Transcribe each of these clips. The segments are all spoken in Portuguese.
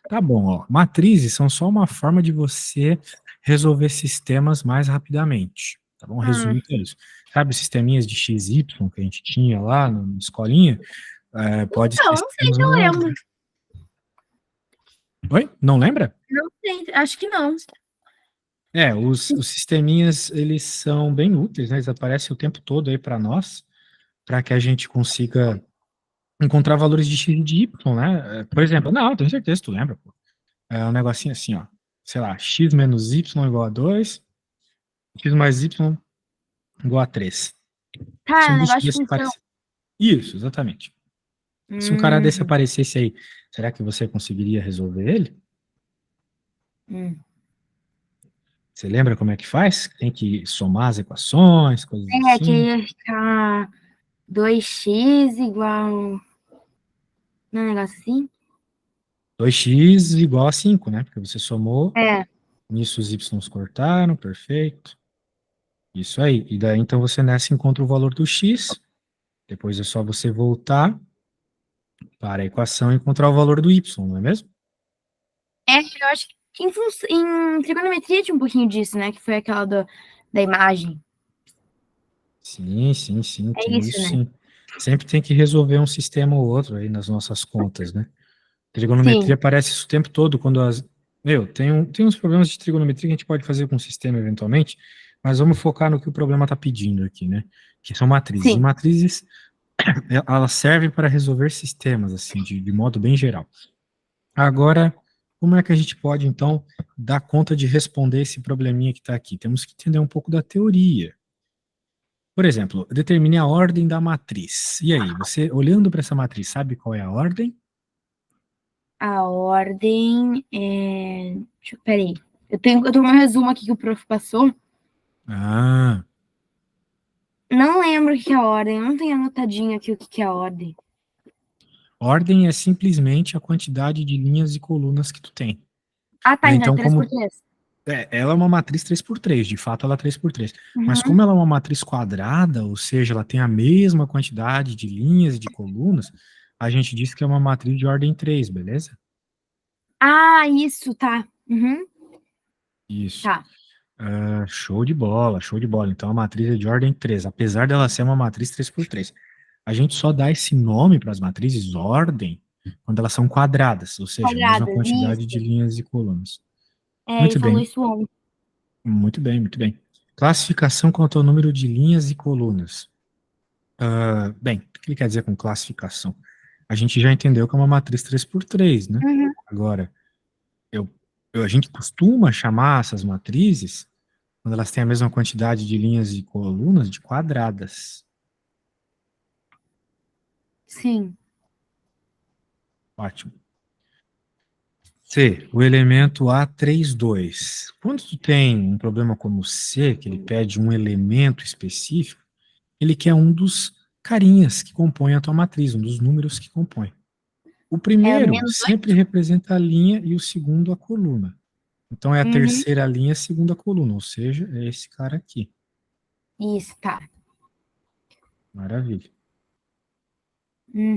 Tá bom, ó. Matrizes são só uma forma de você resolver sistemas mais rapidamente. Tá bom? Ah, Resumindo é isso. Sabe os sisteminhas de XY que a gente tinha lá na escolinha? Pode então, ser não sei sistemas se eu menores. lembro. Oi? Não lembra? Não sei, acho que não. Os sisteminhas, eles são bem úteis, né? Eles aparecem o tempo todo aí para nós, para que a gente consiga encontrar valores de x e de y, né? Por exemplo, não, tenho certeza que tu lembra, pô. É um negocinho assim, ó. Sei lá, x menos y igual a 2, x mais y igual a 3. Se Tá, um o bicho negócio de desse função. aparecer. Isso, exatamente. Se um cara desse Hum, aparecesse aí, será que você conseguiria resolver ele? hum. Você lembra como é que faz? Tem que somar as equações, coisas É, que assim. ia ficar 2x igual. Não é um negócio assim? 2x igual a 5, né? Porque você somou, É. nisso os y's cortaram, perfeito. Isso aí. E daí, então, você nessa encontra o valor do x, depois é só você voltar para a equação e encontrar o valor do y, não é mesmo? É, eu acho que em trigonometria tinha um pouquinho disso, né? Que foi aquela da imagem. Sim, sim, sim, É tem isso, isso né? sim. Sempre tem que resolver um sistema ou outro aí nas nossas contas, né? Trigonometria Sim, aparece isso o tempo todo quando as. Tem uns problemas de trigonometria que a gente pode fazer com o sistema eventualmente, mas vamos focar no que o problema está pedindo aqui, né? Que são matrizes. E sim. matrizes, elas servem para resolver sistemas, assim, de modo bem geral. Agora, como é que a gente pode, então, dar conta de responder esse probleminha que está aqui? Temos que entender um pouco da teoria. Por exemplo, determine a ordem da matriz. E aí, você, olhando para essa matriz, sabe qual é a ordem? A ordem é. Peraí. Eu tenho um resumo aqui que o prof passou. Ah, Não lembro o que é a ordem. Eu não tenho anotadinho aqui o que é a ordem. ordem é simplesmente a quantidade de linhas e colunas que tu tem. Ah, tá. Né? Então é Então, 3 por como 3. ela é uma matriz 3x3, de fato ela é 3x3. Mas Uhum. como ela é uma matriz quadrada, ou seja, ela tem a mesma quantidade de linhas e de colunas, a gente diz que é uma matriz de ordem 3, beleza? Ah, isso, tá. Uhum. Isso. Tá. Show de bola, show de bola. Então a matriz é de ordem 3, apesar dela ser uma matriz 3x3. A gente só dá esse nome para as matrizes ordem quando elas são quadradas, ou seja, a mesma Quadradas, quantidade de isso. linhas e colunas. É, ele Muito falou bem, isso ontem. muito bem, muito bem. Classificação quanto ao número de linhas e colunas. Bem, o que ele quer dizer com classificação? A gente já entendeu que é uma matriz 3x3, né? Uhum. Agora, eu, a gente costuma chamar essas matrizes, quando elas têm a mesma quantidade de linhas e colunas, de quadradas. Sim. Ótimo. C, o elemento A32. Quando tu tem um problema como C, que ele pede um elemento específico, ele quer um dos carinhas que compõem a tua matriz, um dos números que compõem. O É primeiro menos sempre 8? representa a linha e o segundo a coluna. Então é a Uhum. terceira linha, a segunda coluna, ou seja, é esse cara aqui. Isso, tá. Maravilha.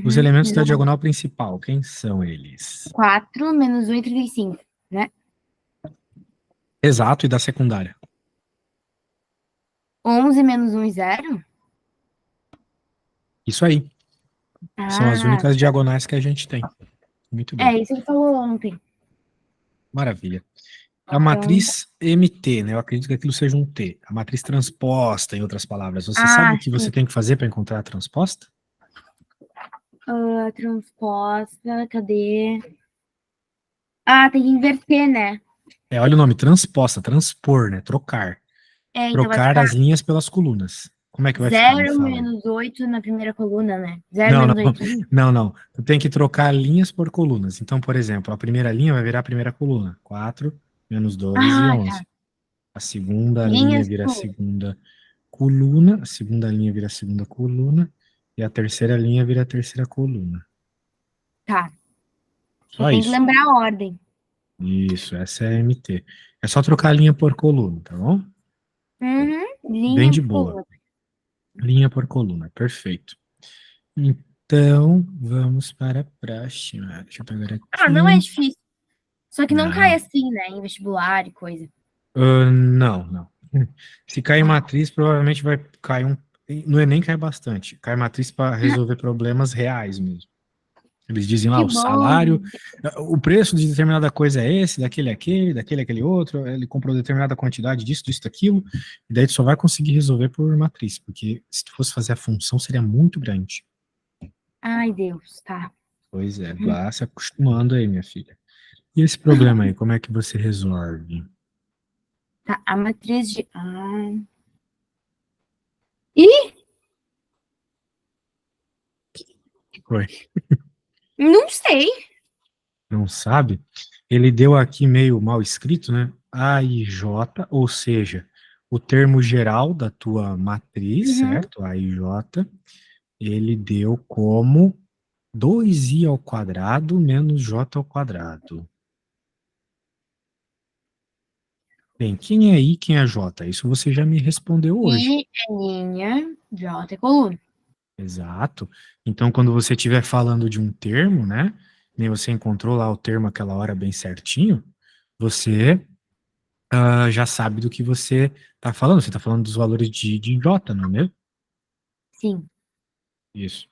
Os Uhum. elementos da diagonal principal, quem são eles? 4 menos 1 é 35, né? Exato, e da secundária. 11 menos 1 é 0? Isso aí. São as Ah, únicas diagonais que a gente tem. Muito bem. é isso que ele falou ontem. Maravilha. A Então, matriz MT, né? Eu acredito que aquilo seja um T. A matriz transposta, em outras palavras. Você sabe o que você sim. tem que fazer para encontrar a transposta? Transposta, cadê? Ah, tem que inverter, né? Olha o nome, transposta, transpor, né? Trocar. É, então vai Trocar ficar as linhas pelas colunas. Como é que vai ficar? Me 0 fala aí. menos 8 na primeira coluna, né? 0 Não, não, menos 8. não, não. Tu tem que trocar linhas por colunas. Então, por exemplo, a primeira linha vai virar a primeira coluna. 4 menos 2 e Ah, 11. tá. A segunda linha Linhas vira a por. segunda coluna. A segunda linha vira a segunda coluna. E a terceira linha vira a terceira coluna. Tá. Só Só tem que isso. lembrar a ordem. Isso, essa é a MT. É só trocar a linha por coluna, tá bom? Uhum. Bem Linha de por boa. coluna. Linha por coluna, perfeito. Então, vamos para a próxima. Deixa eu pegar Ah, não é aqui. difícil. Só que não cai Não. assim, né? Em vestibular e coisa. Não, não. Se cair Tá. matriz, provavelmente vai cair um. No Enem cai bastante. Cai matriz para resolver problemas reais mesmo. Eles dizem lá, Que o bom. salário, o preço de determinada coisa é esse, daquele é aquele, daquele é aquele outro, ele comprou determinada quantidade disso, disso, daquilo, e daí tu só vai conseguir resolver por matriz, porque se tu fosse fazer a função seria muito grande. Ai, Deus, tá. Pois é, vá se acostumando aí, minha filha. E esse problema aí, como é que você resolve? Tá, a matriz de. Ih, Foi. não sei. Não sabe? Ele deu aqui meio mal escrito, né? AIJ, ou seja, o termo geral da tua matriz, Uhum. certo? AIJ, ele deu como 2i ao quadrado menos j ao quadrado. Bem, quem é i, quem é j? Isso você já me respondeu hoje. I é linha, J é coluna. Exato. Então, quando você estiver falando de um termo, né? Nem você encontrou lá o termo aquela hora bem certinho, você já sabe do que você está falando. Você está falando dos valores de J, não é mesmo? Sim. Isso.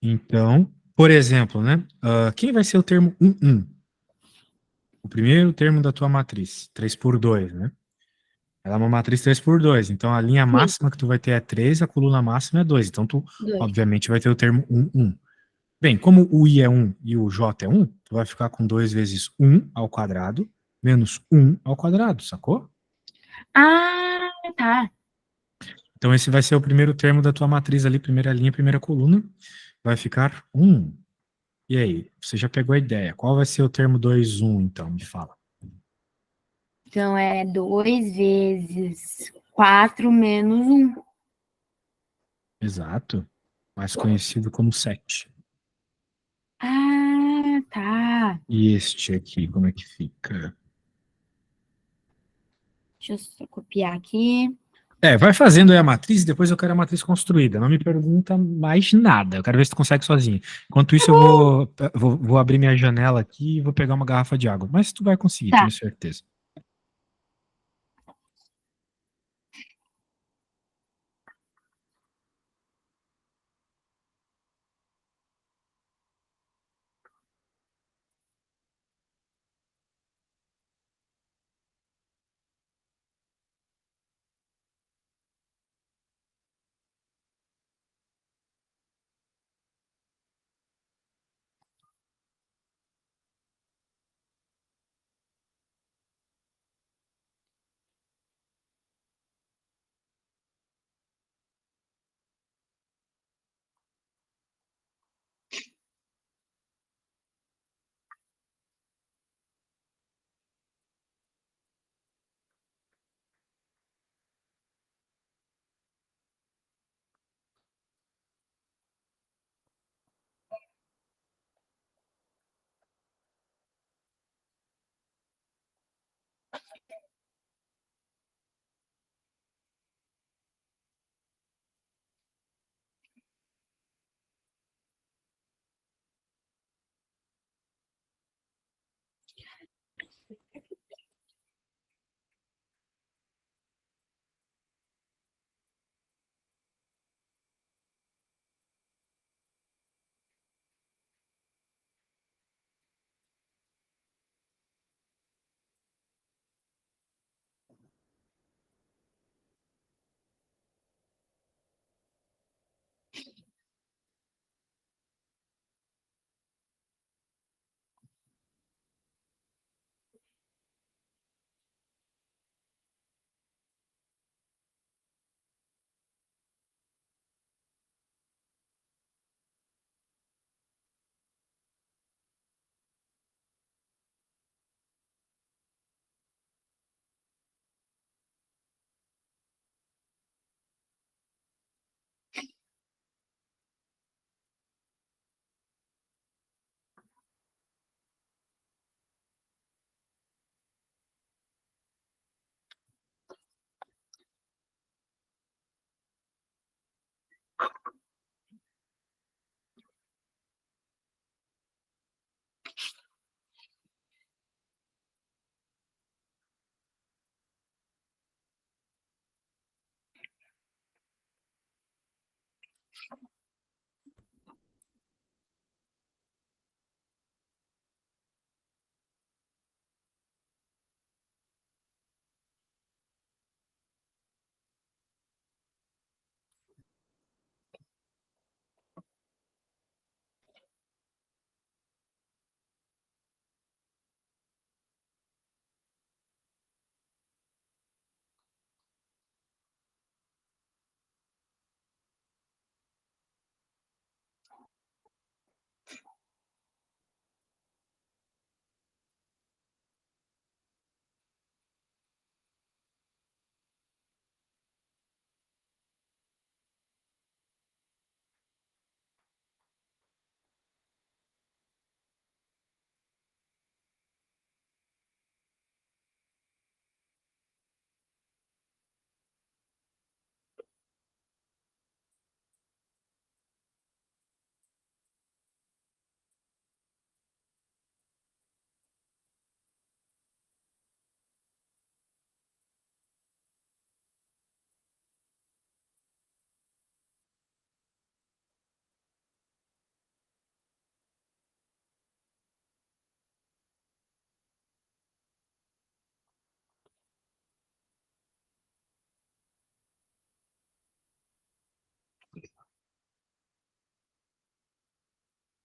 Então, por exemplo, né? Quem vai ser o termo 1, 1? O primeiro termo da tua matriz, 3 por 2, né? Ela é uma matriz 3 por 2. Então, a linha Sim. máxima que tu vai ter é 3, a coluna máxima é 2. Então, tu, Dois. obviamente, vai ter o termo 1, 1. Bem, como o i é 1 e o j é 1, tu vai ficar com 2 vezes 1 ao quadrado menos 1 ao quadrado, sacou? Ah, tá. Então, esse vai ser o primeiro termo da tua matriz ali, primeira linha, primeira coluna. Vai ficar 1. E aí, você já pegou a ideia? Qual vai ser o termo 2, 1, então? Me fala. Então é 2 vezes 4 menos um. Exato. Mais conhecido como 7. Ah, tá. E este aqui, como é que fica? Deixa eu só copiar aqui. Vai fazendo aí a matriz e depois eu quero a matriz construída. Não me pergunta mais nada. Eu quero ver se tu consegue sozinho. Enquanto isso, eu vou abrir minha janela aqui e vou pegar uma garrafa de água. Mas tu vai conseguir, Tá. tenho certeza.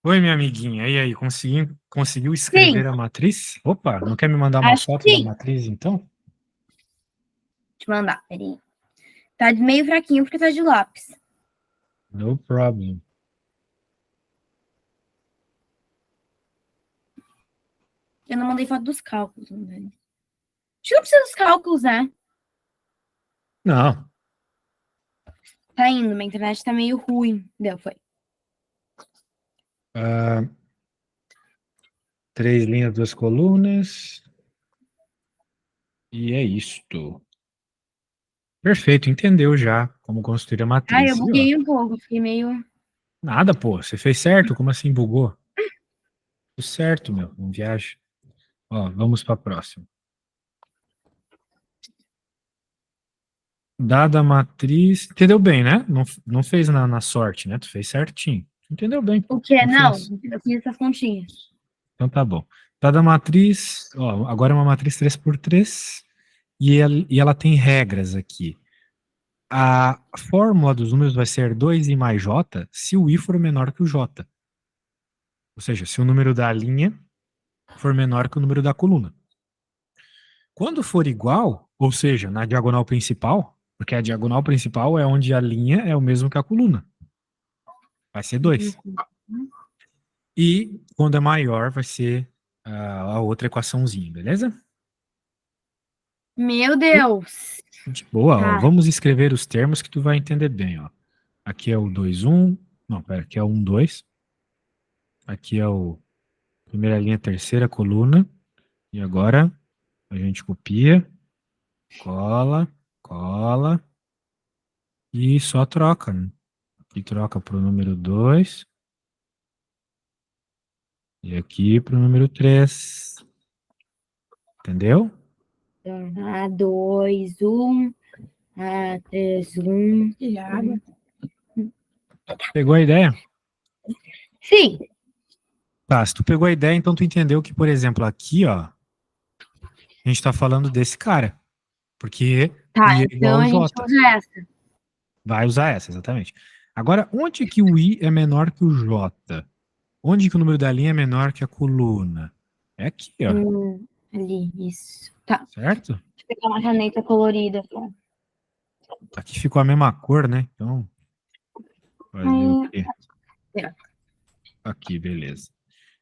Oi, minha amiguinha. E aí, conseguiu escrever Sim, a matriz? Opa, não quer me mandar uma acho que foto da sim. matriz, então? Deixa eu mandar, peraí. Tá meio fraquinho porque tá de lápis. No problem. Eu não mandei foto dos cálculos, né? Acho que não precisa dos cálculos, né? Não. Tá indo, minha internet tá meio ruim. Deu, foi. Ah, 3 linhas, 2 colunas. E é isto. Perfeito, entendeu já como construir a Ai, eu matriz. E, ó, buguei um pouco, fiquei meio. nada, pô. Você fez certo? Como assim bugou? Tudo certo, meu. Não viaja. Ó, vamos para a próxima. Dada a matriz. Entendeu bem, né? Não fez na sorte, né? Tu fez certinho. Entendeu bem. O quê? Não Não, fez. eu fiz essas continhas. Então tá bom. Dada a matriz, ó, agora é uma matriz 3x3 e ela tem regras aqui. A fórmula dos números vai ser 2i mais j se o i for menor que o j. Ou seja, se o número da linha for menor que o número da coluna. Quando for igual, ou seja, na diagonal principal, porque a diagonal principal é onde a linha é o mesmo que a coluna, vai ser 2. Uhum. E quando é maior, vai ser a outra equaçãozinha, beleza? Meu Deus. De boa, ó. Tá. Vamos escrever os termos que tu vai entender bem, ó. Aqui é o 2, 1. Não, pera, aqui é o 1, 2. Aqui é o primeira linha, terceira coluna. E agora a gente copia, cola, cola e só troca, né? Aqui troca para o número 2 e aqui para o número 3. Entendeu? A2, 1. A3, 1. Pegou a ideia? Sim. Tá, se tu pegou a ideia, então tu entendeu que, por exemplo, aqui, ó, a gente tá falando desse cara, porque o Tá, i é igual então ao a gente j. usa essa. Vai usar essa, exatamente. Agora, onde que o i é menor que o j? Onde que o número da linha é menor que a coluna? É aqui, ó, Ali, isso. Tá. certo? Deixa eu pegar uma caneta colorida. Tá? Aqui ficou a mesma cor, né? Então, fazer o Hum, quê? é. Aqui, beleza.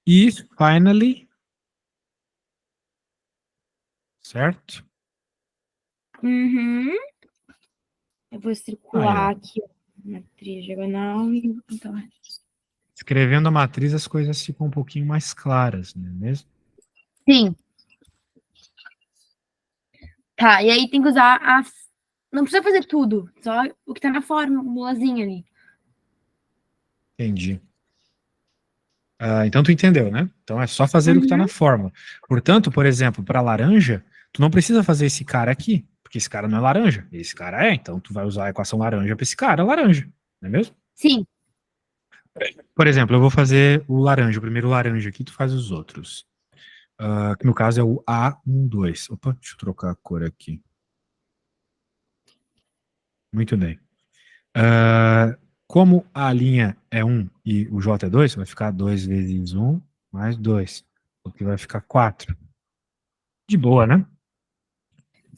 E, finally, certo? Uhum. Eu vou Aí, ó. circular aqui, ó, na diagonal e então, Escrevendo a matriz, as coisas ficam um pouquinho mais claras, não é mesmo? sim. Tá, e aí tem que usar a. Não precisa fazer tudo, só o que tá na formulazinha ali. Entendi. Então tu entendeu, né? Então é só fazer o que está na Uhum. fórmula. Portanto, por exemplo, para laranja, tu não precisa fazer esse cara aqui, porque esse cara não é laranja. Esse cara é, então tu vai usar a equação laranja para esse cara laranja, não é mesmo? Sim, Por exemplo, eu vou fazer o laranja, o primeiro laranja aqui, tu faz os outros. Que no caso é o A12. Opa, deixa eu trocar a cor aqui. Muito bem. Como a linha é 1 e o J é 2, vai ficar 2 vezes 1 mais 2, o que vai ficar 4. De boa, né?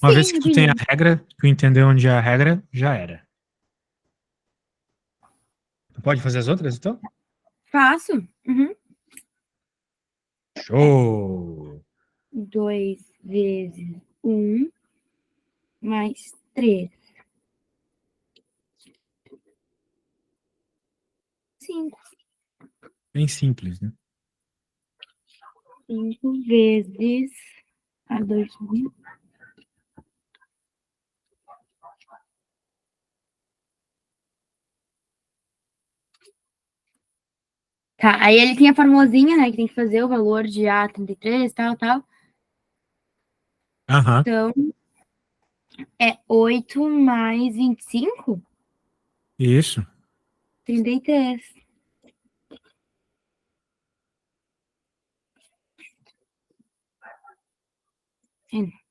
Uma vez sim, que tu tem a rapidinho. regra, tu entendeu onde é a regra, já era. Tu pode fazer as outras, então? Faço. Uhum. É Show! 2 vezes um mais 3. 5. Bem simples, né? 5 vezes a 2. Tá, aí ele tem a formulazinha, né, que tem que fazer o valor de A33, tal, tal. Aham, Então, é 8 mais 25? isso. 33. É.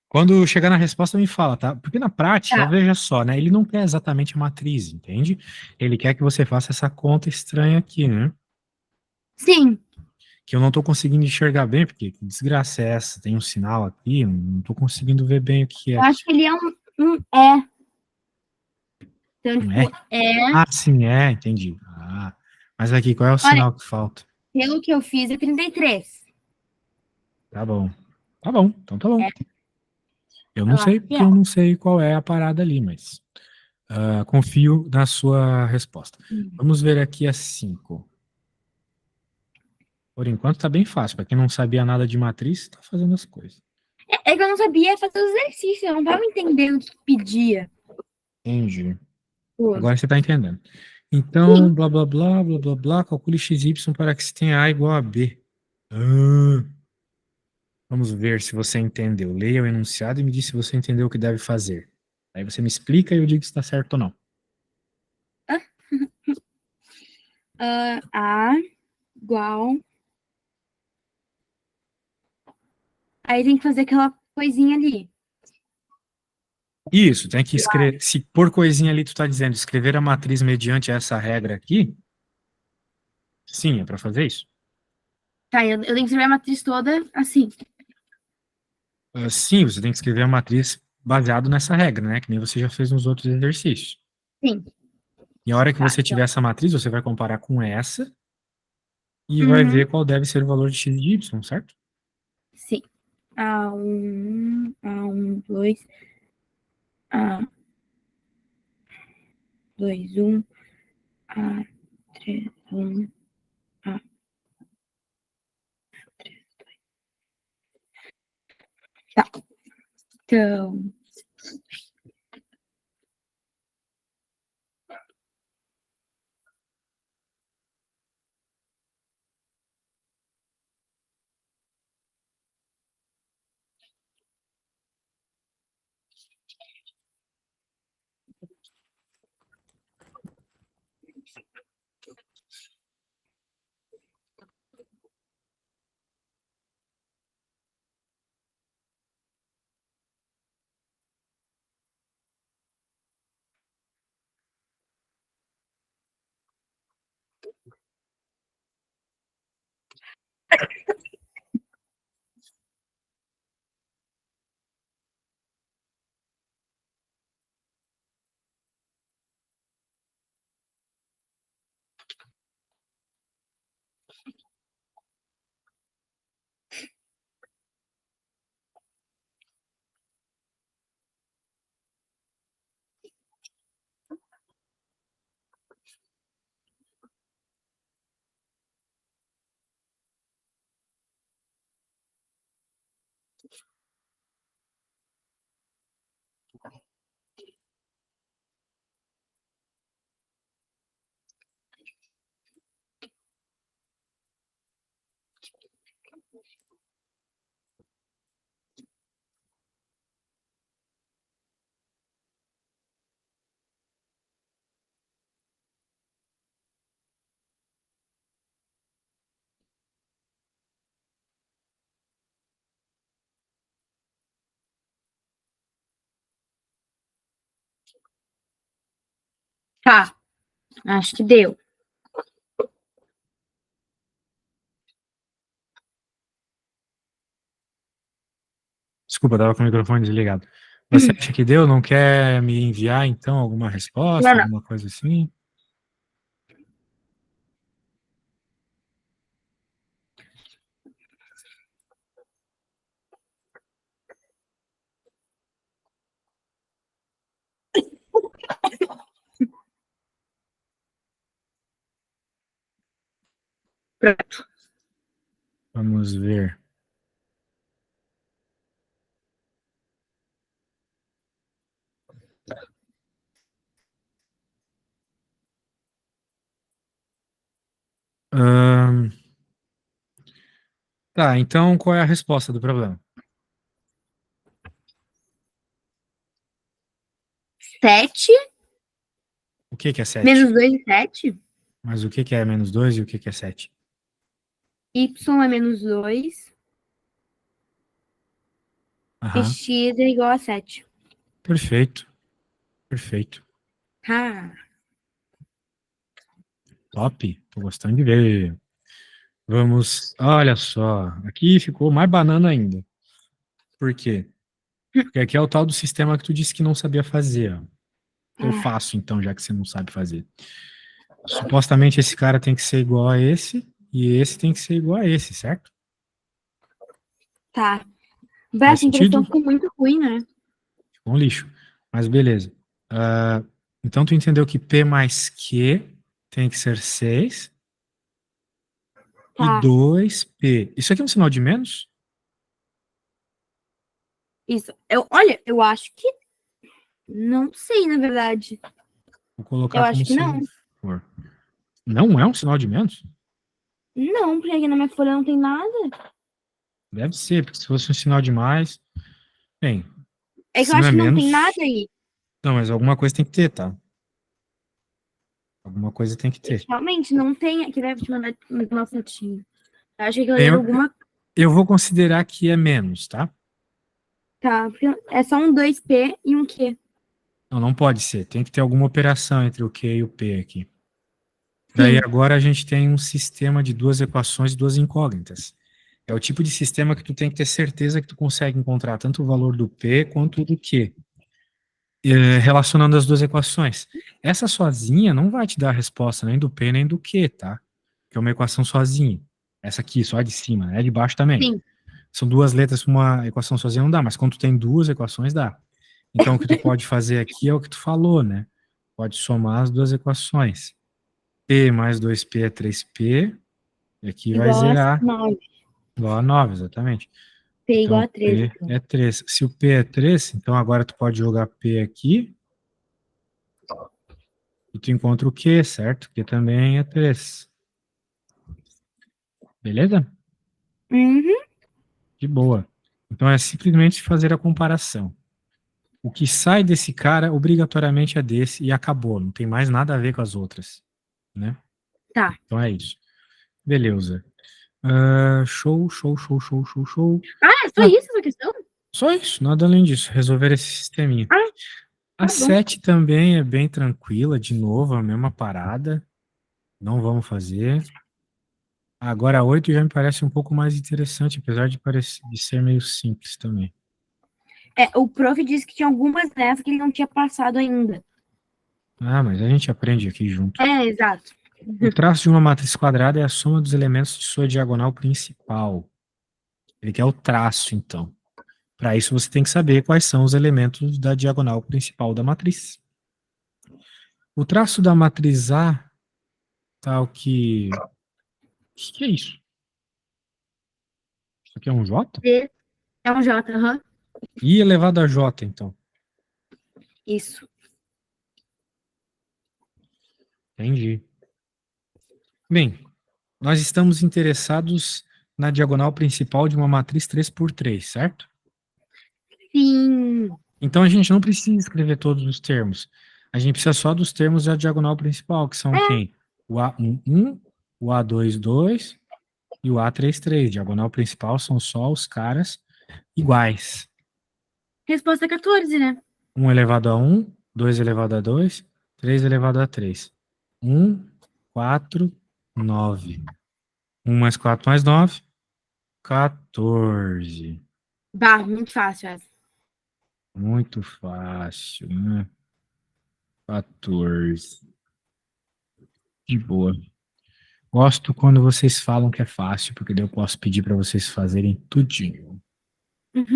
Quando chegar na resposta, me fala, tá? Porque na prática, Tá. veja só, né? Ele não quer exatamente a matriz, entende? Ele quer que você faça essa conta estranha aqui, né? Sim, Que eu não tô conseguindo enxergar bem, porque que desgraça é essa? Tem um sinal aqui, eu não tô conseguindo ver bem o que eu é. acho que ele é um é. Então, Não é? tipo, é. Ah, sim, é, entendi. Mas aqui, qual é o Olha, sinal que falta? pelo que eu fiz é 33. Tá bom. Tá bom, então tá bom. É, Eu não eu sei, acho que porque é. eu não sei qual é a parada ali, mas confio na sua resposta. Vamos ver aqui a 5. Por enquanto tá bem fácil. Para quem não sabia nada de matriz, tá fazendo as coisas. É que eu não sabia fazer os exercícios, eu não tava entendendo o que pedia. Entendi. Pô. Agora você tá entendendo. Então, Sim, blá, blá, blá, blá, blá, blá, calcule xy para que se tenha A igual a B. Ah, vamos ver se você entendeu. Leia o enunciado e me diz se você entendeu o que deve fazer. Aí você me explica e eu digo se está certo ou não. A igual. Aí tem que fazer aquela coisinha ali. Isso, tem que escrever. Se por coisinha ali tu tá dizendo escrever a matriz mediante essa regra aqui, sim, é para fazer isso. Tá, eu tenho que escrever a matriz toda assim. Sim, você tem que escrever a matriz baseado nessa regra, né? Que nem você já fez nos outros exercícios. Sim. E a hora que Tá, você então. tiver essa matriz, você vai comparar com essa e vai Uhum, ver qual deve ser o valor de x e de y, certo? sim. A um, 2, A2, 1, A3, 1, A. Tá, então. Tá, acho que deu. Desculpa, estava com o microfone desligado. Você acha que deu? Não quer me enviar, então, alguma resposta, Não, não. alguma coisa assim? Pronto. Vamos ver. Ahn, Tá, então qual é a resposta do problema? 7 O que que é 7? menos 2 é 7. Mas o que que é menos 2 e o que que é 7? Y é menos 2. E Aham, x é igual a 7. perfeito, perfeito. Ah, Top, tô gostando de ver. Vamos, olha só, aqui ficou mais banana ainda. Por quê? Porque aqui é o tal do sistema que tu disse que não sabia fazer, ó. Eu ah, faço então, já que você não sabe fazer. Supostamente esse cara tem que ser igual a esse, e esse tem que ser igual a esse, certo? tá. Faz Essa impressão sentido? ficou muito ruim, né? Ficou um lixo. Mas beleza. Então tu entendeu que P mais Q tem que ser 6 e Tá. 2P. Isso aqui é um sinal de menos? Isso. Olha, eu acho que não sei, na verdade. Vou colocar Eu como acho que se não. for. Não é um sinal de menos? Não, porque aqui na minha folha não tem nada. Deve ser, porque se fosse um sinal de mais. Bem, É que eu se não acho é que não tem nada menos. aí. Não, mas alguma coisa tem que ter, tá? Alguma coisa tem que ter. Realmente, não tem. Aqui deve te mandar uma fotinho. Eu acho que aquilo ali Bem, era eu, alguma. eu vou considerar que é menos, tá? Tá, porque é só um 2P e um Q. Não, não pode ser. Tem que ter alguma operação entre o Q e o P aqui. Daí Sim, agora a gente tem um sistema de duas equações e duas incógnitas. É o tipo de sistema que tu tem que ter certeza que tu consegue encontrar tanto o valor do P quanto do Q, relacionando as duas equações. Essa sozinha não vai te dar a resposta nem do P nem do Q, tá? Que é uma equação sozinha. Essa aqui, só a de cima, né? A de baixo também. sim. São duas letras para uma equação sozinha não dá, mas quando tu tem duas equações dá. Então o que tu pode fazer aqui é o que tu falou, né? Pode somar as duas equações. P mais 2P é 3P, e aqui vai Igual a zerar 9. igual a 9, exatamente. P igual Então a 13, P então. é 3. Se o P é 3, então agora tu pode jogar P aqui e tu encontra o Q, certo? Que também é 3. Beleza? Uhum, De boa. Então é simplesmente fazer a comparação. O que sai desse cara obrigatoriamente é desse e acabou, não tem mais nada a ver com as outras, né? tá. Então é isso. Beleza. Show, show, show, show, show, show. Ah, é só Ah, isso essa questão? só isso, nada além disso, resolver esse sisteminha. Ah, A tá bom. 7 também é bem tranquila, de novo, a mesma parada. Não vamos fazer. Agora a 8 já me parece um pouco mais interessante, apesar de ser meio simples também. É, o prof disse que tinha algumas dessas que ele não tinha passado ainda. Ah, mas a gente aprende aqui junto. É, exato. O traço de uma matriz quadrada é a soma dos elementos de sua diagonal principal. Ele quer o traço, então. Para isso, você tem que saber quais são os elementos da diagonal principal da matriz. O traço da matriz A, tal que. O que é isso? Isso aqui é um J? D é um J, aham. I elevado a J, então. Isso. Entendi. Bem, nós estamos interessados na diagonal principal de uma matriz 3x3, certo? Sim. Então a gente não precisa escrever todos os termos. A gente precisa só dos termos da diagonal principal, que são quem? O A11, o A22 e o A33. Diagonal principal são só os caras iguais. Resposta 14, né? 1 elevado a 1, 2 elevado a 2, 3 elevado a 3. 1, 4, 9. 1 mais 4 mais 9, 14. Bah, muito fácil essa. Muito fácil, né? 14. De boa. Gosto quando vocês falam que é fácil, porque daí eu posso pedir para vocês fazerem tudinho.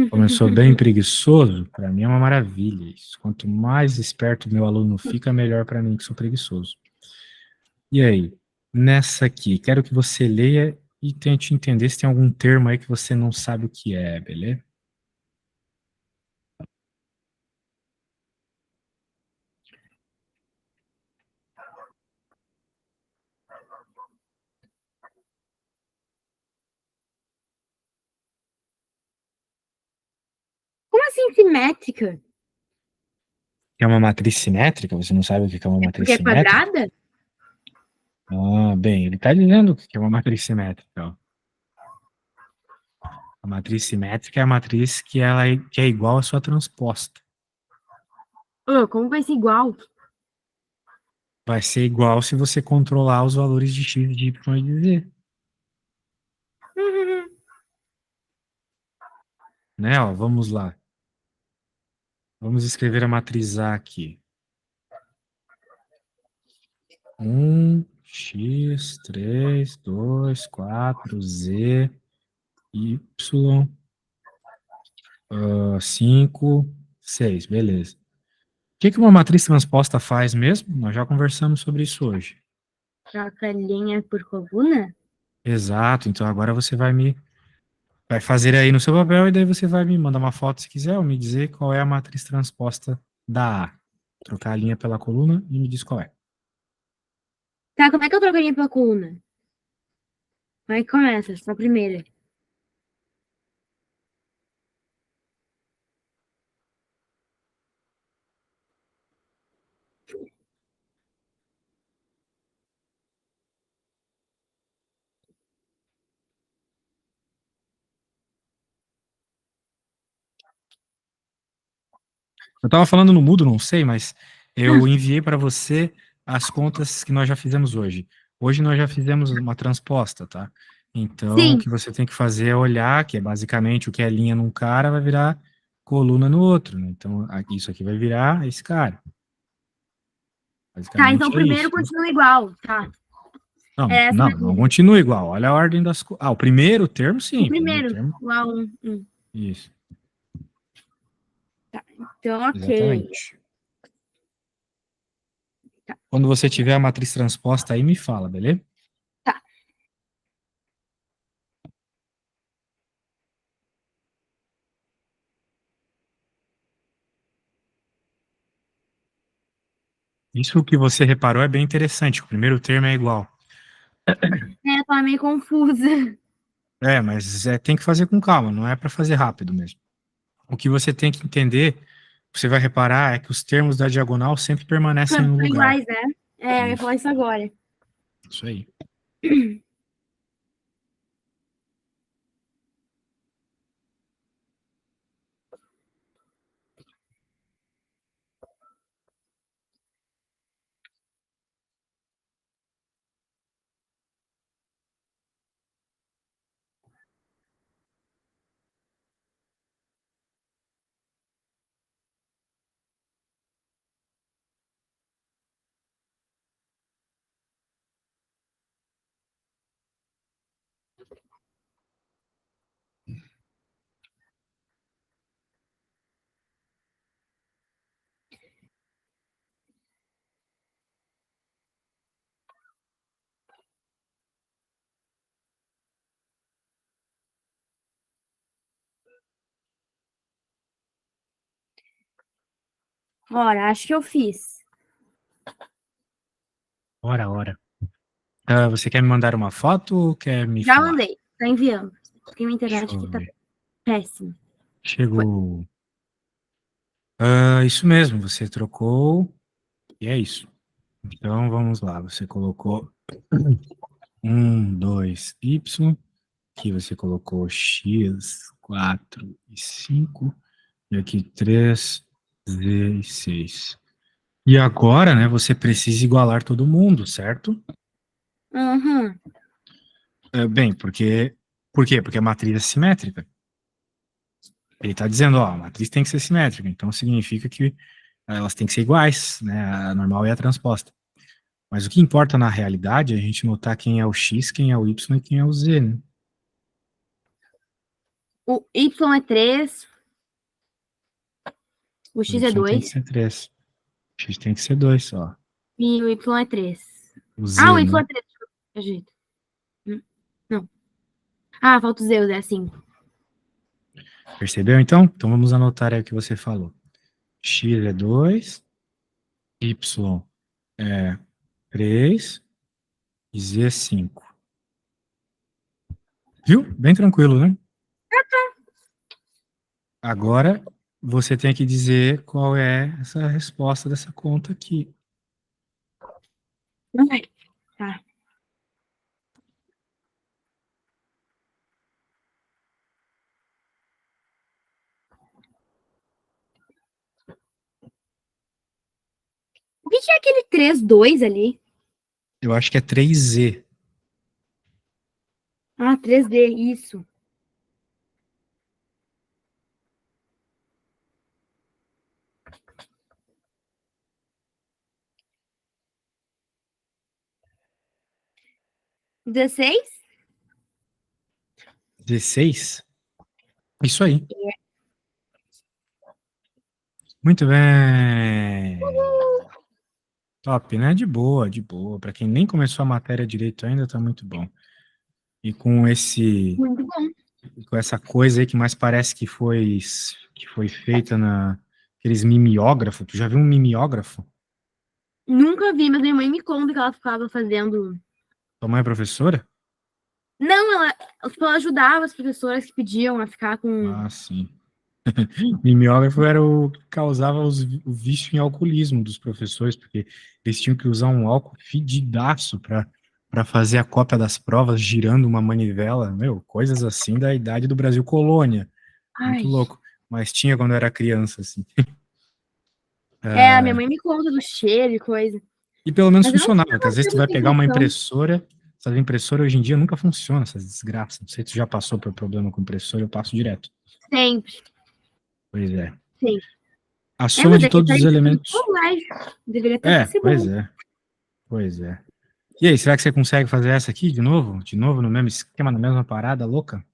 Como eu sou bem preguiçoso, para mim é uma maravilha isso. Quanto mais esperto meu aluno fica, melhor para mim que sou preguiçoso. E aí, nessa aqui, quero que você leia e tente entender se tem algum termo aí que você não sabe o que é, beleza? Como assim simétrica? É uma matriz simétrica? Você não sabe o que é uma matriz Porque é simétrica? quadrada? Ah, bem, ele está dizendo que é uma matriz simétrica. Ó. A matriz simétrica é a matriz que é igual à sua transposta. Como vai ser igual? Vai ser igual se você controlar os valores de x, de y e de z. Né? Ó, vamos lá. Vamos escrever a matriz A aqui. 1, x, 3, 2, 4, z, y, 5, 6. Beleza. O que uma matriz transposta faz mesmo? Nós já conversamos sobre isso hoje. Troca linha por coluna? Exato. Então agora você vai fazer aí no seu papel e daí você vai me mandar uma foto se quiser ou me dizer qual é a matriz transposta da A. Trocar a linha pela coluna e me diz qual é. Tá, como é que eu troco a linha pela coluna? Como é que começa? Só a primeira. Eu estava falando no mudo, não sei, mas eu enviei para você as contas que nós já fizemos hoje. Hoje nós já fizemos uma transposta, tá? Então, o Sim. que você tem que fazer é olhar, que é basicamente o que é linha num cara vai virar coluna no outro, né? Então, isso aqui vai virar esse cara. Tá, então o Basicamente é primeiro isso. continua igual, tá. Não, Era essa a minha não, não dúvida. continua igual. Olha a ordem das coisas. Ah, o primeiro termo, O sim. Primeiro primeiro, termo, o A1. isso. Tá, então ok. Exatamente. Tá, Quando você tiver a matriz transposta aí, me fala, beleza? tá. Isso que você reparou é bem interessante. O primeiro termo é igual. Eu tava meio confusa. É, mas tem que fazer com calma, não é para fazer rápido mesmo. O que você tem que entender, você vai reparar, é que os termos da diagonal sempre permanecem no São lugar. iguais, né? Eu ia falar isso agora. Isso aí. Ora, acho que eu fiz. Ora. Você quer me mandar uma foto ou quer me Já falar? mandei. Tá enviando. Tem uma Deixa internet eu que tá ver. péssima. Chegou. Isso mesmo, você trocou. E é isso. Então vamos lá. Você colocou 2, Y. Aqui você colocou X, 4 e 5. E aqui 3, Z e 6. E agora, né, você precisa igualar todo mundo, certo? Aham. Bem, por quê? Porque a matriz é simétrica. Ele está dizendo, ó, a matriz tem que ser simétrica, então significa que elas têm que ser iguais, né, a normal e a transposta. Mas o que importa na realidade é a gente notar quem é o X, quem é o Y e quem é o Z, né? O Y é 3, o O X é Y tem que 2 ser 3. O X tem que ser 2 só. e o Y é 3. O Ah, o Z, Y né? é 3. Ajeito. Não. Ah, falta o Z, o Z é 5. Percebeu então? Então vamos anotar aí o que você falou. X é 2, Y é 3 e Z é 5. Viu? Bem tranquilo, né? Agora você tem que dizer qual é essa resposta dessa conta aqui. Não vai. Tá. O que é aquele 3, 2 ali? Eu acho que é 3Z. Ah, 3D, isso. Dezesseis? 16? Isso aí. Muito bem. Top, né? De boa, de boa. Para quem nem começou a matéria direito ainda, tá muito bom. E Muito bom. com essa coisa aí que mais parece que foi feita na aqueles mimeógrafos. Tu já viu um mimeógrafo? Nunca vi, mas minha mãe me conta que ela ficava fazendo. Tua mãe é professora? Não, ela ajudava as professoras que pediam a ficar com. Ah, sim. Mimeógrafo era o que causava o vício em alcoolismo dos professores, porque eles tinham que usar um álcool fedidaço para fazer a cópia das provas girando uma manivela, meu, coisas assim da idade do Brasil colônia. Muito Ai. louco. Mas tinha quando eu era criança, assim. É, a minha mãe me conta do cheiro e coisa. E pelo menos Mas eu não funcionava, tinha porque às vezes tu vai muita pegar uma impressão. impressora, essas impressoras hoje em dia nunca funcionam, essas desgraças. Não sei se tu já passou por problema com impressora, eu passo direto. Sempre, Pois é. sempre. A É, soma mas de é que todos tá os isso no elementos. colégio. Deveria até É, ser pois bom. é. Pois é. E aí, será que você consegue fazer essa aqui de novo? De novo, no mesmo esquema, na mesma parada louca?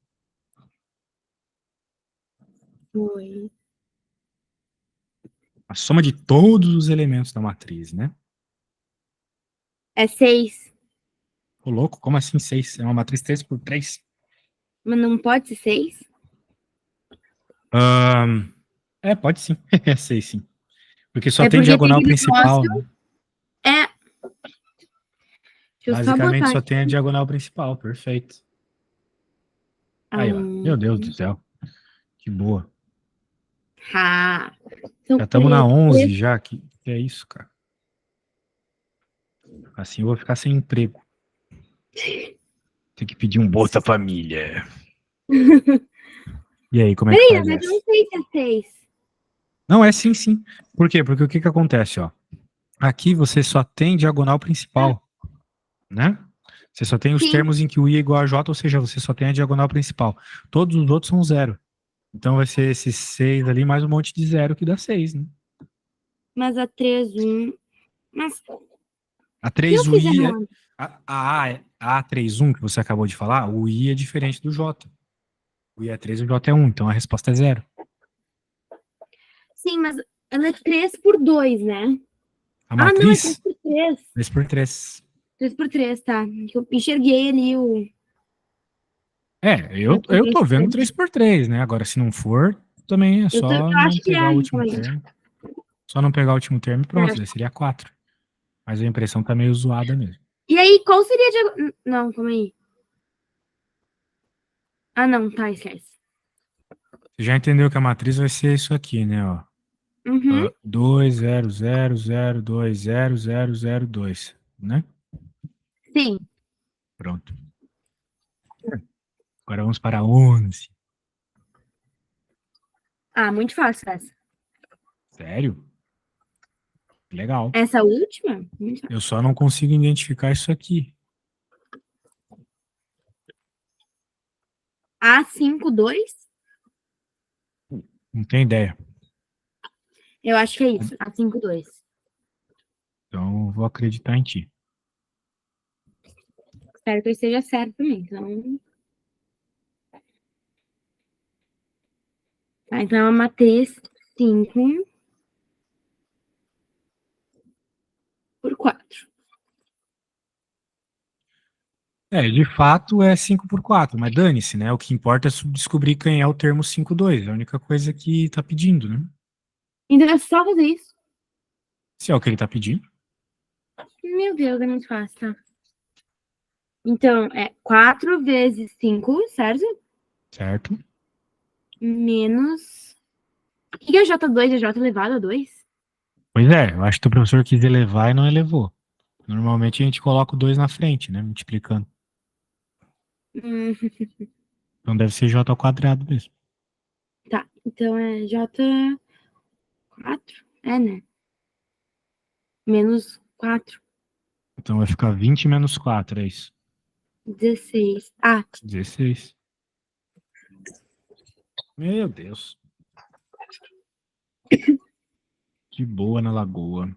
Foi. A soma de todos os elementos da matriz, né? É 6. Ô, louco, como assim 6? É uma matriz 3 por 3? Mas não pode ser 6? Pode sim. É 6, sim. Porque só É tem porque tem diagonal aquele principal, negócio. né? É. Deixa eu só Basicamente botar só aqui. tem a diagonal principal, perfeito. Aí, ó. Ah, Meu Deus do céu. Que boa. ah. São Já estamos na 11 três. já. Que é isso, cara? Assim eu vou ficar sem emprego. Tem que pedir um Bolsa Família. E aí, como é que Peraí, faz mas eu essa? não sei se é 6. Não, é sim, sim. Por quê? Porque o que que acontece, ó? Aqui você só tem diagonal principal, né? Você só tem os Sim, termos em que o i é igual a j, ou seja, você só tem a diagonal principal. Todos os outros são zero. Então vai ser esses 6 ali mais um monte de zero que dá 6, né? mas a 3, 1. Mas o A que eu 3, o fiz i é. errado? A 3, 1 que você acabou de falar, o i é diferente do j. O i é 3 e o j é 1, então a resposta é zero. Sim, mas ela é 3 por 2, né? A Ah, não, é 3 matriz, por 3. 3 por 3. 3 por 3, tá. Eu enxerguei ali o. Eu tô vendo 3 por 3, né? Agora, se não for, também é Eu só não acho que é. pegar o último Calma aí. termo. Só não pegar o último termo e pronto, daí É. seria 4. Mas a impressão tá meio zoada mesmo. E aí, qual seria a diagonal? Não, calma aí. Ah, não, tá, esquece. Você já entendeu que a matriz vai ser isso aqui, né, ó. Uhum. 2,0,0,0,2,0,0,0,2, né? Sim. Pronto. Agora vamos para 11. Ah, muito fácil essa. Sério? Legal. Essa última? Muito fácil. Eu só não consigo identificar isso aqui. A52? Não tenho ideia. Eu acho que é isso. A52. Então, eu vou acreditar em ti. Espero que eu esteja certo também. Então, tá, então é uma matriz 5 por 4. De fato é 5 por 4, mas dane-se, né? O que importa é descobrir quem é o termo 5,2. É a única coisa que tá pedindo, né? Então é só fazer isso. Se é o que ele tá pedindo, Meu Deus, é muito fácil, tá? Então, é 4 vezes 5, certo? certo? Menos... O que é J2? É J elevado a 2? Pois é, eu acho que o professor quis elevar e não elevou. Normalmente a gente coloca o 2 na frente, né? Multiplicando. Hum, Então deve ser j ao quadrado mesmo. tá, então é J4? É, né? Menos 4, Então vai ficar 20 menos 4, é isso. 16. Ah, 16. Meu Deus. Que boa na lagoa.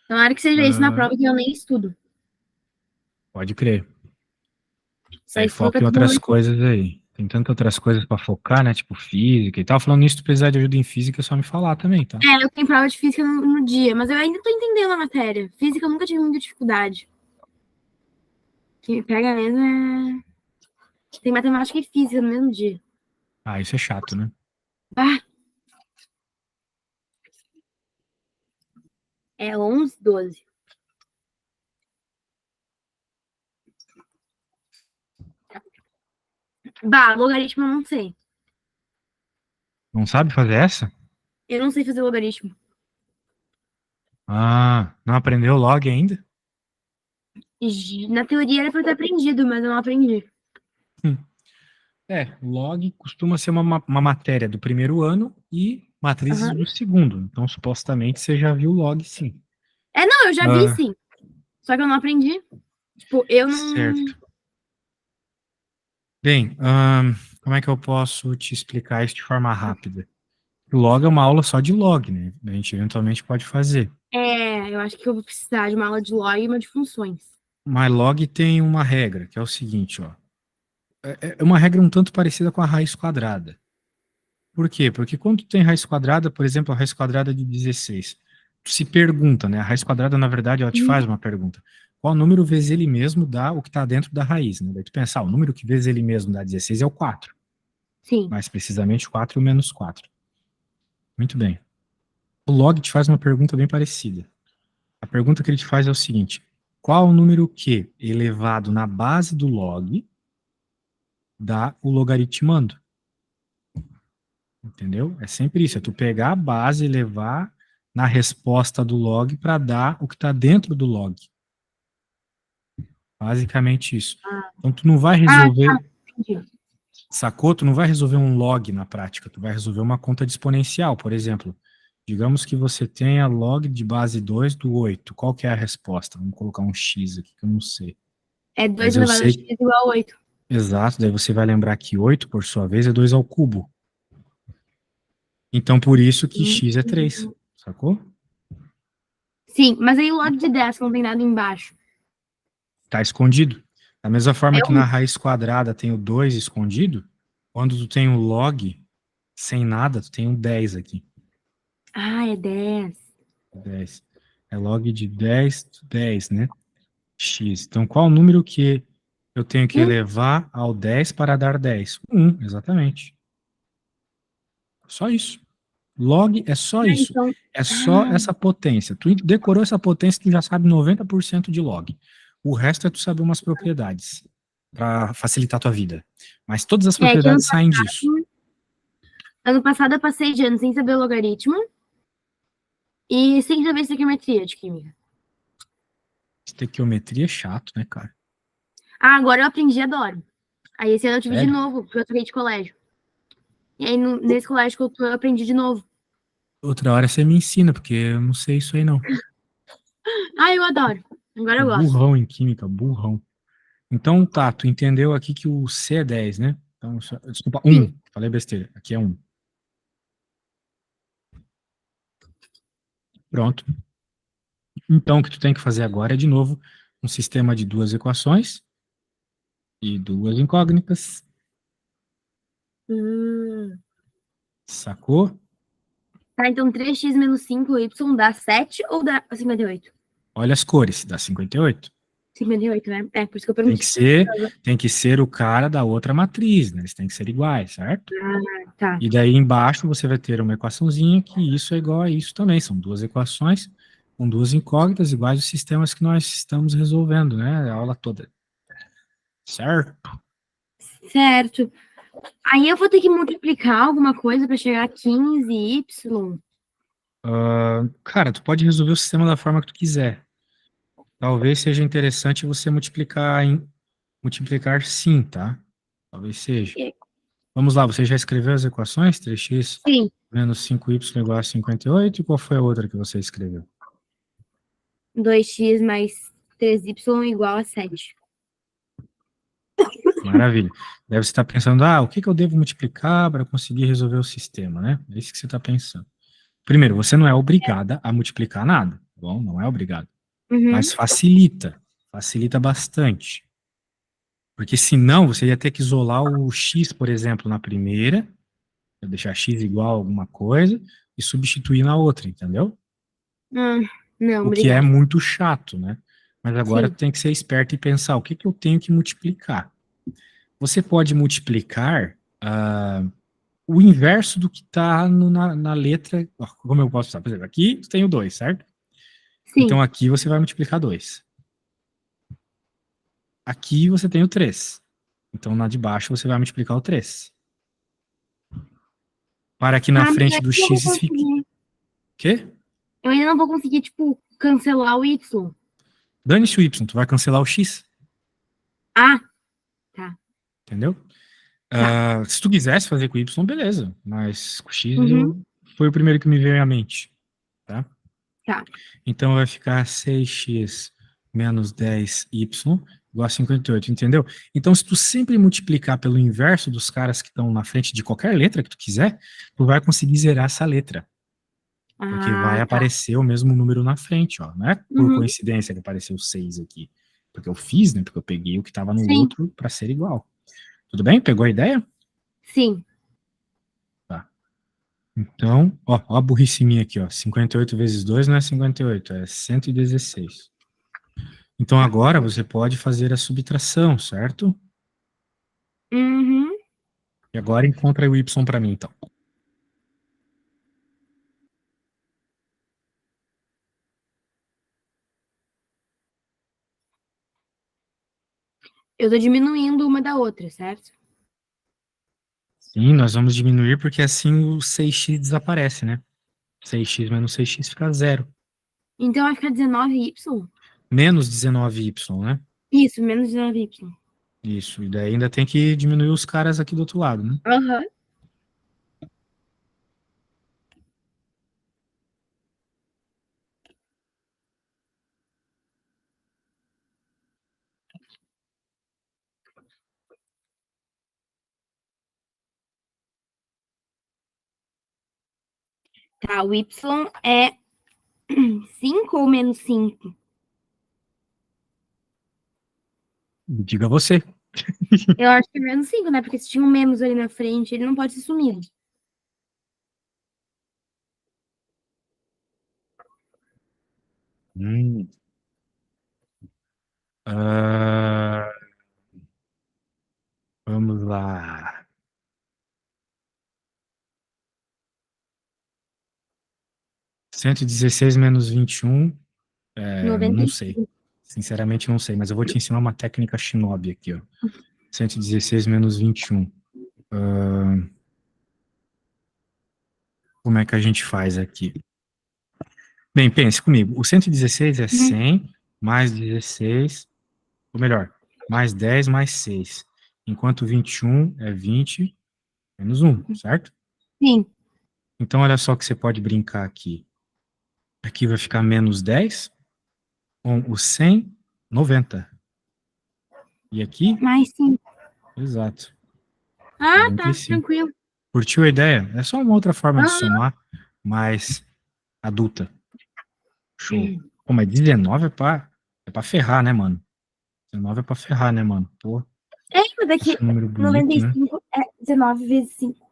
tomara que seja isso na Ah, prova que eu nem estudo. pode crer. Só Aí estudo pra foca em ter outras valor. coisas aí. Tem tantas outras coisas pra focar, né? Tipo física e tal. Falando nisso, tu precisar de ajuda em física, é só me falar também, tá? É, eu tenho prova de física no dia, mas eu ainda tô entendendo a matéria. Física eu nunca tive muita dificuldade. O que me pega mesmo é. Tem matemática e física no mesmo dia. Ah, isso é chato, né? Ah, é 11, 12. Bah, logaritmo eu não sei. Não sabe fazer essa? Eu não sei fazer logaritmo. Ah, não aprendeu log ainda? Na teoria era pra eu ter aprendido, mas eu não aprendi. Hum. Log costuma ser uma matéria do primeiro ano e matrizes Aham. do segundo. Então, supostamente, você já viu log, sim. É, não, eu já vi Ah, sim. Só que eu não aprendi. Tipo, eu não. certo. Bem, como é que eu posso te explicar isso de forma rápida? O log é uma aula só de log, né? A gente eventualmente pode fazer. É, eu acho que eu vou precisar de uma aula de log e uma de funções. Mas log tem uma regra, que é o seguinte, ó. É uma regra um tanto parecida com a raiz quadrada. Por quê? Porque quando tu tem raiz quadrada, por exemplo, a raiz quadrada de 16, tu se pergunta, né? A raiz quadrada, na verdade, ela te Uhum. faz uma pergunta. Qual número vezes ele mesmo dá o que está dentro da raiz, né? Daí tu pensar, o número que vezes ele mesmo dá 16 é o 4. Sim. Mais precisamente 4 menos 4. Muito bem. O log te faz uma pergunta bem parecida. A pergunta que ele te faz é o seguinte: qual o número que elevado na base do log dá o logaritmando? Entendeu? É sempre isso, é tu pegar a base e levar na resposta do log para dar o que está dentro do log. Basicamente isso. Então tu não vai Ah, tá. resolver, Entendi. sacou? Tu não vai resolver um log na prática, tu vai resolver uma conta de exponencial, por exemplo. Digamos que você tenha log de base 2 do 8. Qual que é a resposta? Vamos colocar um x aqui que eu não sei. É 2 Mas eu elevado a x sei, igual a 8. exato, daí você vai lembrar que 8, por sua vez, é 2 ao cubo. Então, por isso que x é 3, sacou? Sim, mas aí o log de 10 que não tem nada embaixo. Tá escondido. Da mesma forma É que na um. raiz quadrada tem o 2 escondido, quando tu tem o log sem nada, tu tem um 10 aqui. Ah, é 10. 10. É log de 10, 10, né? X. Então, qual o número que eu tenho que elevar ao 10 para dar 10? 1, exatamente. Só isso. Log é só isso. Então. É só Ah, essa potência. Tu decorou essa potência, tu já sabe 90% de log. O resto é tu saber umas propriedades. para facilitar a tua vida. Mas todas as É que propriedades saem disso. ano passado eu passei de ano sem saber o logaritmo e sem saber estequiometria de química. Estequiometria é chato, né, cara? Ah, agora eu aprendi e adoro. Aí esse ano eu tive de Sério? novo, porque eu troquei de colégio. E aí nesse colégio que eu tô, eu aprendi de novo. Outra hora você me ensina, porque eu não sei isso aí, não. Ah, eu adoro. Agora eu gosto. Burrão em química, burrão. Então, tá, tu entendeu aqui que o C é 10, né? Então, desculpa, Sim. 1. Falei besteira. Aqui é 1. Pronto. Então, o que tu tem que fazer agora é, de novo, um sistema de duas equações e duas incógnitas. Sacou? Tá, então 3x menos 5y dá 7 ou dá 58? Olha as cores, dá 58. 58, né? É, por isso que eu Tem perguntei. que ser o cara da outra matriz, né? Eles têm que ser iguais, certo? Tá. E daí embaixo você vai ter uma equaçãozinha que isso é igual a isso também. São duas equações com duas incógnitas iguais aos sistemas que nós estamos resolvendo, né? A aula toda. Certo? Certo. Aí eu vou ter que multiplicar alguma coisa para chegar a 15y. Cara, tu pode resolver o sistema da forma que tu quiser. Talvez seja interessante você multiplicar sim, tá? Talvez seja. Vamos lá, você já escreveu as equações? 3x Sim, menos 5y igual a 58. E qual foi a outra que você escreveu? 2x mais 3y igual a 7. Maravilha. Deve estar pensando, o que eu devo multiplicar para conseguir resolver o sistema, né? É isso que você está pensando. Primeiro, você não é obrigada a multiplicar nada, tá bom? Não é obrigado. Uhum. Mas facilita bastante. Porque senão você ia ter que isolar o x, por exemplo, na primeira, deixar x igual a alguma coisa e substituir na outra, entendeu? Não, O que é obrigada. muito chato, né? Mas agora Sim. tem que ser esperto e pensar o que eu tenho que multiplicar. Você pode multiplicar o inverso do que está na letra. Como eu posso fazer? Por exemplo, aqui tu tem o 2, certo? Sim. Então aqui você vai multiplicar 2. Aqui você tem o 3. Então na de baixo você vai multiplicar o 3. Para que na Ah, mas frente aí do eu não vou x fique. conseguir. Quê? Eu ainda não vou conseguir, tipo, cancelar o y. Dane-se o y, tu vai cancelar o x. Ah, tá. Entendeu? Tá. Se tu quisesse fazer com y, beleza. Mas com x Uhum. foi o primeiro que me veio à mente. Tá? Tá. Então vai ficar 6x menos 10y igual a 58, entendeu? Então, se tu sempre multiplicar pelo inverso dos caras que estão na frente de qualquer letra que tu quiser, tu vai conseguir zerar essa letra. Porque vai Ah, tá. aparecer o mesmo número na frente, ó. Não é por Uhum. coincidência que apareceu 6 aqui. Porque eu fiz, né? Porque eu peguei o que estava no Sim. outro para ser igual. Tudo bem? Pegou a ideia? Sim. Tá. Então, ó a burrice minha aqui, ó. 58 vezes 2 não é 58, é 116. Então Tá. agora você pode fazer a subtração, certo? Uhum. E agora encontra o y para mim, então. Eu tô diminuindo uma da outra, certo? Sim, nós vamos diminuir porque assim o 6x desaparece, né? 6x menos 6x fica zero. Então vai ficar 19y? Menos 19y, né? Isso, menos 19y. Isso. E daí ainda tem que diminuir os caras aqui do outro lado, né? Aham. Tá, o y é 5 ou menos 5? Diga você. Eu acho que é menos 5, né? Porque se tinha um menos ali na frente, ele não pode ser sumido. Hum. Ah, vamos lá. 116 menos 21, não sei. 95. Sinceramente não sei, mas eu vou te ensinar uma técnica shinobi aqui, ó. 116 menos 21. Como é que a gente faz aqui? Bem, pense comigo. O 116 é 100 mais 16, ou melhor, mais 10 mais 6. Enquanto 21 é 20 menos 1, certo? Sim. Então, olha só que você pode brincar aqui. Aqui vai ficar menos 10, com o 100, 90. E aqui, Mais 5. exato, Ah, tá. 95. Tranquilo. Curtiu a ideia? É só uma outra forma de Aham. somar, mais adulta. Show. Pô, mas 19 é pra ferrar, né, mano? 19 é pra ferrar, né, mano? Pô, É, mas esse aqui é um número bonito, né? 95 é 19 vezes 5.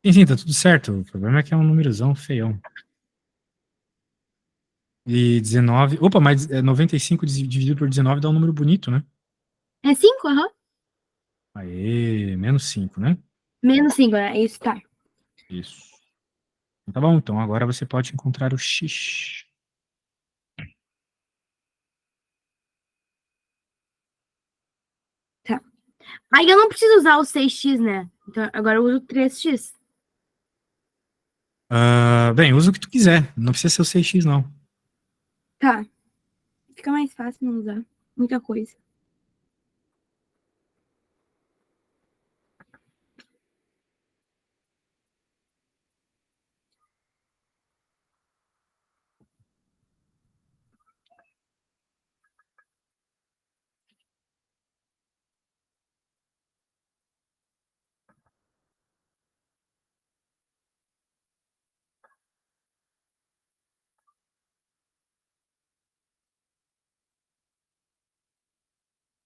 Sim, sim, tá tudo certo. O problema é que é um númerozão feião. E 19. Opa, mas 95 dividido por 19 dá um número bonito, né? É 5, aham. Aê, menos 5, né? Menos 5, é isso, tá. Isso. Tá bom, então agora você pode encontrar o X. Tá. Aí eu não preciso usar o 6x, né? Então agora eu uso o 3x. Bem, usa o que tu quiser. Não precisa ser o 6x, não. Tá. Fica mais fácil não usar muita coisa.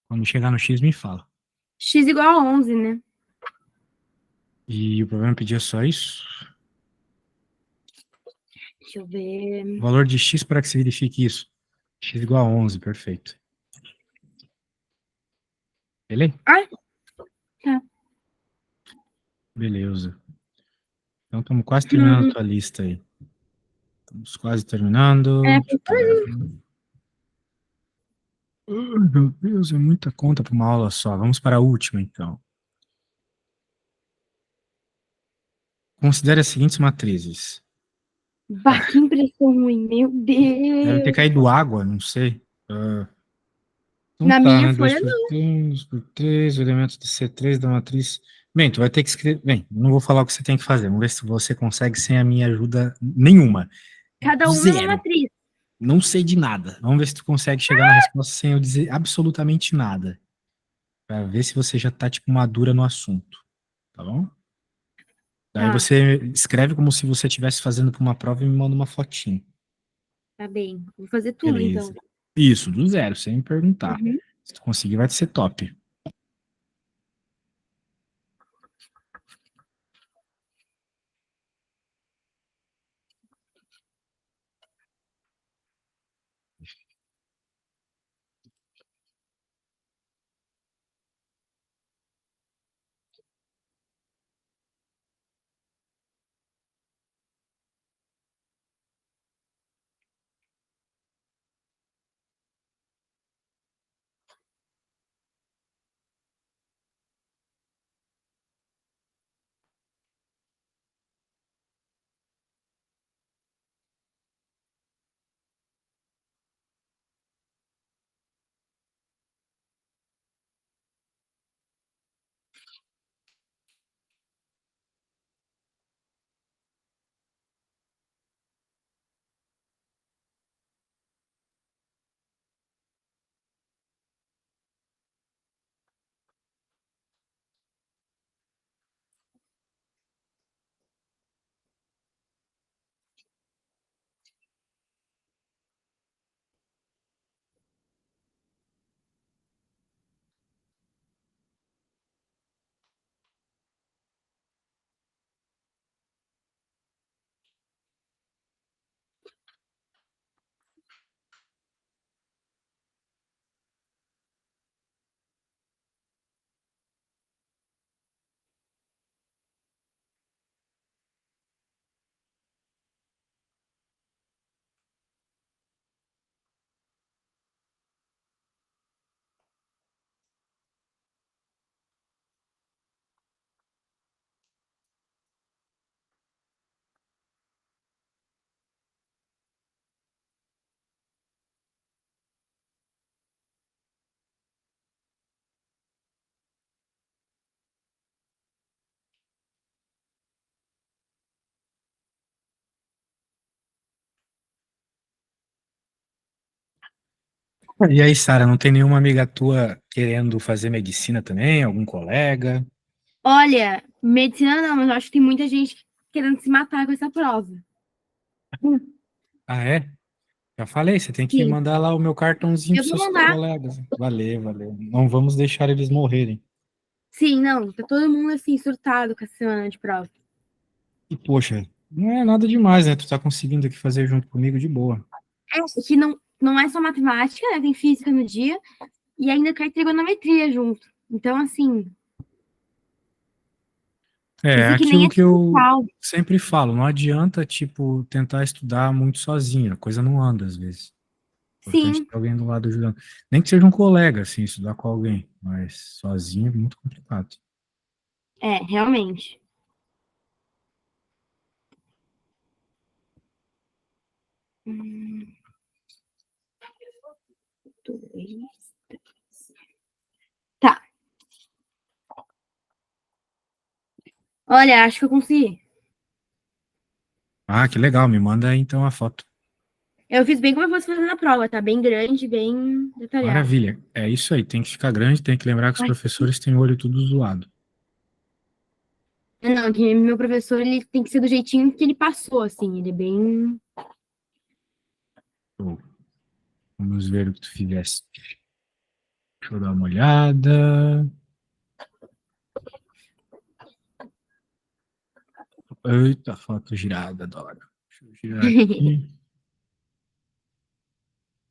Quando chegar no X, me fala. X igual a 11, né? E o problema é pedir só isso? Deixa eu ver. O valor de X para que se verifique isso. X igual a 11, perfeito. Beleza? Ah, tá. Beleza. Então estamos quase terminando a tua lista aí. Estamos quase terminando. É, Deixa eu pegar aqui. Ai, meu Deus, é muita conta para uma aula só. Vamos para a última, então. Considere as seguintes matrizes. bah, que impressão ruim, meu Deve ter Deus. caído água, não sei. Então Na tá, minha né? 2 folha, por não. 3, 2 por 3, o elemento de C3 da matriz. Bem, tu vai ter que escrever. Bem, não vou falar o que você tem que fazer. Vamos ver se você consegue sem a minha ajuda nenhuma. Cada uma é uma Zero. matriz. Não sei de nada. Vamos ver se tu consegue chegar na resposta sem eu dizer absolutamente nada. Pra ver se você já tá, tipo, madura no assunto. Tá bom? Daí Tá, você escreve como se você estivesse fazendo para uma prova e me manda uma fotinho. tá bem. Vou fazer tudo, então. Beleza. Isso, do zero, sem me perguntar. Uhum. Se tu conseguir, vai ser top. E aí, Sara, não tem nenhuma amiga tua querendo fazer medicina também? Algum colega? Olha, medicina não, mas eu acho que tem muita gente querendo se matar com essa prova. Ah, é? Já falei, você tem que Sim, mandar lá o meu cartãozinho eu para vou seus mandar. colegas. Valeu, valeu. Não vamos deixar eles morrerem. Sim, não, tá todo mundo assim, surtado com essa semana de prova. E, poxa, não é nada demais, né? Tu tá conseguindo aqui fazer junto comigo de boa. É, que não é só matemática, né? Tem física no dia e ainda cai trigonometria junto. Então, assim, É isso que nem aquilo é que eu principal. sempre falo, não adianta, tipo, tentar estudar muito sozinho, a coisa não anda às vezes. Importante Sim, ter alguém do lado ajudando. Nem que seja um colega, assim, estudar com alguém, mas sozinho é muito complicado. é, realmente. Hum, dois. Tá. Olha, acho que eu consegui. Ah, que legal, me manda aí então a foto. Eu fiz bem como eu fosse fazer na prova, tá? Bem grande, bem detalhado. Maravilha, é isso aí, tem que ficar grande, tem que lembrar que os Ai, professores têm o olho tudo zoado. não, que meu professor, ele tem que ser do jeitinho que ele passou, assim. Ele é bem... Show. Vamos ver o que tu fizeste. Deixa eu dar uma olhada. Eita, foto girada, adoro. Deixa eu girar aqui.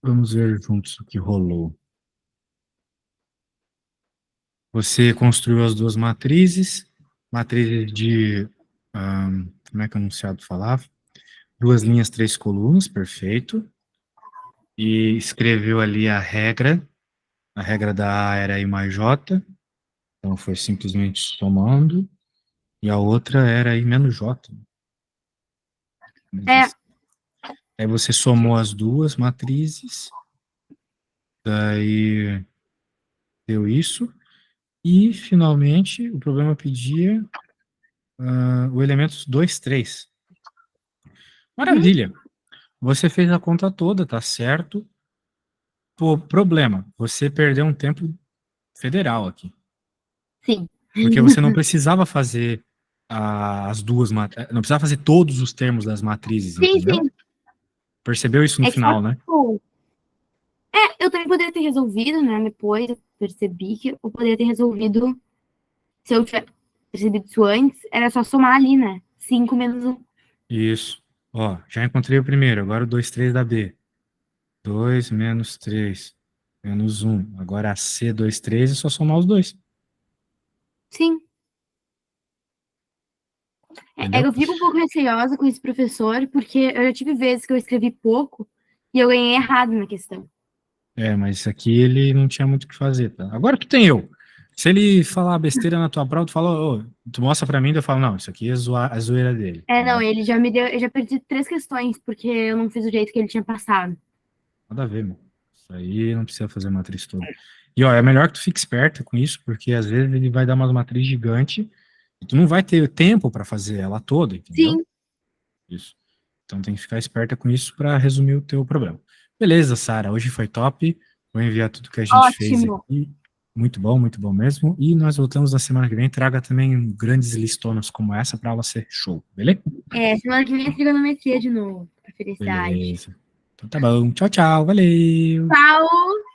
Vamos ver juntos o que rolou. Você construiu as duas matrizes de, como é que o enunciado falava? Duas linhas, três colunas, perfeito. E escreveu ali a regra da A era I mais J, então foi simplesmente somando, e a outra era I menos J. É, Aí você somou as duas matrizes, daí deu isso, e finalmente o problema pedia o elemento 2, 3. uhum, Maravilha! Você fez a conta toda, tá certo. Pô, problema, você perdeu um tempo federal aqui. sim. Porque você não precisava fazer não precisava fazer todos os termos das matrizes, Sim, entendeu? sim. Percebeu isso no É que só, final, né? tipo, eu também poderia ter resolvido, né? Depois eu percebi que eu poderia ter resolvido, se eu tivesse percebido isso antes, era só somar ali, né? 5 menos um. Isso. Ó, já encontrei o primeiro, agora o 2, 3 da B. 2 menos 3 menos um. Agora a C, 2, 3 é só somar os dois, Sim. É que entendeu? eu fico um pouco receosa com esse professor, porque eu já tive vezes que eu escrevi pouco e eu ganhei errado na questão. É, mas isso aqui ele não tinha muito o que fazer, tá? Agora que tem eu. Se ele falar besteira na tua prova, tu fala, ô, tu mostra pra mim, daí eu falo, não, isso aqui é a zoeira dele, É, não, entendeu? ele já me deu, eu já perdi 3 questões, porque eu não fiz o jeito que ele tinha passado. Nada a ver, meu. Isso aí não precisa fazer matriz toda. E ó, é melhor que tu fique esperta com isso, porque às vezes ele vai dar uma matriz gigante e tu não vai ter tempo para fazer ela toda, entendeu? Sim, Isso. Então tem que ficar esperta com isso para resumir o teu problema. Beleza, Sara, hoje foi top. Vou enviar tudo que a gente fez ótimo. aqui. Muito bom mesmo. E nós voltamos na semana que vem. Traga também grandes listonas como essa para ela ser show, beleza? É, semana que vem é trigonometria de novo, pra felicidade. Beleza. Então tá bom. Tchau, tchau. Valeu. Tchau!